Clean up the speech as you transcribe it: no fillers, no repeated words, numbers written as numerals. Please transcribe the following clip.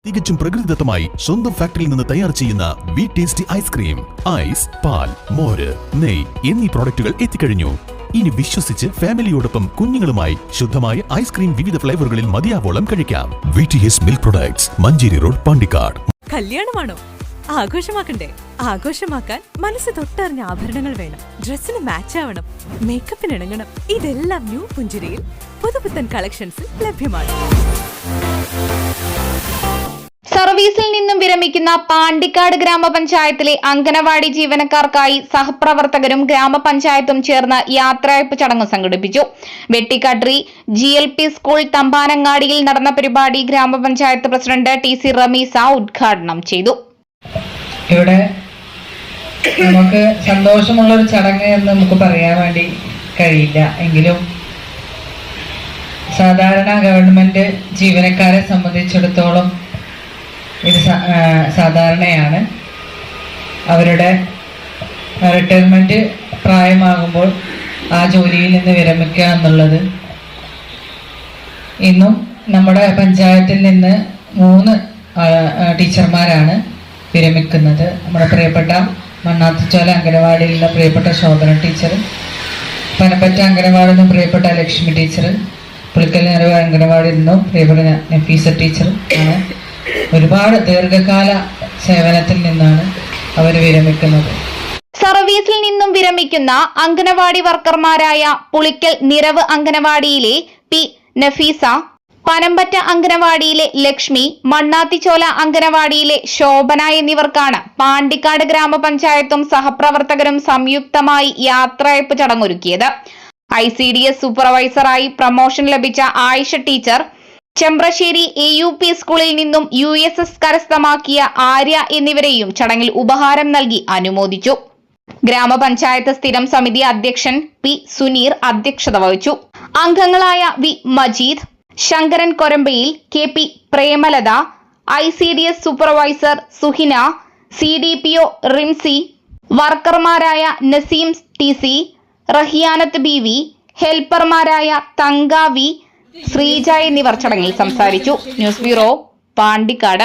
തികച്ചും പ്രകൃതിദത്തമായി സ്വന്തം ഫാക്ടറിയിൽ നിന്ന് തയ്യാർ ചെയ്യുന്ന വി ടേസ്റ്റി ഐസ്ക്രീം, ഐസ്, പാൽ, മോര്, നെയ് എന്നീ പ്രോഡക്റ്റുകൾ എത്തിക്കഴിഞ്ഞു. ഇനി വിശ്വസിച്ച് ഫാമിലിയോടൊപ്പം കുഞ്ഞുങ്ങളുമായി ശുദ്ധമായ ഐസ്ക്രീം വിവിധ ഫ്ലേവറുകളിൽ മതിയാവോളം കഴിക്കാം. VTS milk products, Manjeri road, Pandikkad. കല്യാണമാണോ? ആഘോഷമാക്കണ്ടേ? ആഘോഷമാക്കാൻ മനസ്സ് തൊട്ടറിഞ്ഞ ആഭരണങ്ങൾ വേണം. ഡ്രസ്സിന് മാച്ച് ആവണം, മേക്കപ്പിന് ഇണങ്ങണം. ഇതെല്ലാം ന്യൂ പുഞ്ചിരിയിൽ പുതുപുത്തൻ കളക്ഷൻസിൽ ലഭ്യമാണ്. സർവീസിൽ നിന്നും വിരമിക്കുന്ന പാണ്ടിക്കാട് ഗ്രാമപഞ്ചായത്തിലെ അംഗനവാടി ജീവനക്കാർക്കായി സഹപ്രവർത്തകരും ഗ്രാമപഞ്ചായത്തും ചേർന്ന് യാത്രയയപ്പ് ചടങ്ങ് സംഘടിപ്പിച്ചു. വെട്ടിക്കാട്രി GLP സ്കൂൾ തമ്പാനങ്ങാടിയിൽ നടന്ന പരിപാടി ഗ്രാമപഞ്ചായത്ത് പ്രസിഡന്റ് TC റമീസ ഉദ്ഘാടനം ചെയ്തു. ഇവിടെ നമുക്ക് സന്തോഷമുള്ള ഒരു ചടങ്ങ് എന്ന് നമുക്ക് പറയാൻ വേണ്ടി കഴിയില്ല. എങ്കിലും സാധാരണ ഗവൺമെന്റ് ജീവനക്കാരെ സംബന്ധിച്ചിടത്തോളം ഇത് സാധാരണയാണ്. അവരുടെ റിട്ടയർമെന്റ് പ്രായമാകുമ്പോൾ ആ ജോലിയിൽ നിന്ന് വിരമിക്കുക എന്നുള്ളത്. ഇന്നും നമ്മുടെ പഞ്ചായത്തിൽ നിന്ന് 3 ടീച്ചർമാരാണ് വിരമിക്കുന്നത്. നമ്മുടെ പ്രിയപ്പെട്ട മണ്ണാത്തിച്ചോല അംഗനവാടിയിലുള്ള പ്രിയപ്പെട്ട ശോഭന ടീച്ചർ, പനപ്പറ്റ അംഗനവാടിയിൽ നിന്നും പ്രിയപ്പെട്ട ലക്ഷ്മി ടീച്ചർ, പുളിക്കൽ നിറവ് അംഗനവാടിയിൽ നിന്നും പ്രിയപ്പെട്ട നഫീസ ടീച്ചർ ആണ്. ഒരുപാട് ദീർഘകാല സേവനത്തിൽ നിന്നാണ് അവർ വിരമിക്കുന്നത്. സർവീസിൽ നിന്നും വിരമിക്കുന്ന അംഗനവാടി വർക്കർമാരായ പുളിക്കൽ നിറവ് അംഗനവാടിയിലെ P നഫീസ, പനമ്പറ്റ അംഗനവാടിയിലെ ലക്ഷ്മി, മണ്ണാത്തിച്ചോല അംഗനവാടിയിലെ ശോഭന എന്നിവർക്കാണ് പാണ്ടിക്കാട് ഗ്രാമപഞ്ചായത്തും സഹപ്രവർത്തകരും സംയുക്തമായി യാത്രയയപ്പ് ചടങ്ങൊരുക്കിയത്. ICDS സൂപ്പർവൈസറായി പ്രമോഷൻ ലഭിച്ച ആയിഷ ടീച്ചർ, ചെമ്പ്രശ്ശേരി AUP സ്കൂളിൽ നിന്നും USS കരസ്ഥമാക്കിയ ആര്യ എന്നിവരെയും ചടങ്ങിൽ ഉപഹാരം നൽകി അനുമോദിച്ചു. ഗ്രാമപഞ്ചായത്ത് സ്ഥിരം സമിതി അധ്യക്ഷൻ P സുനീർ അധ്യക്ഷത വഹിച്ചു. അംഗങ്ങളായ V Majeed, Sankaran Korambayil, KP Premalatha, ICDS supervisor Suhina, CDPO Rimsy, വർക്കർമാരായ നസീം TC, റഹിയാനത്ത് BV, ഹെൽപ്പർമാരായ തങ്ക V, ശ്രീജ എന്നിവർ ചടങ്ങിൽ സംസാരിച്ചു. News bureau, Pandikkad.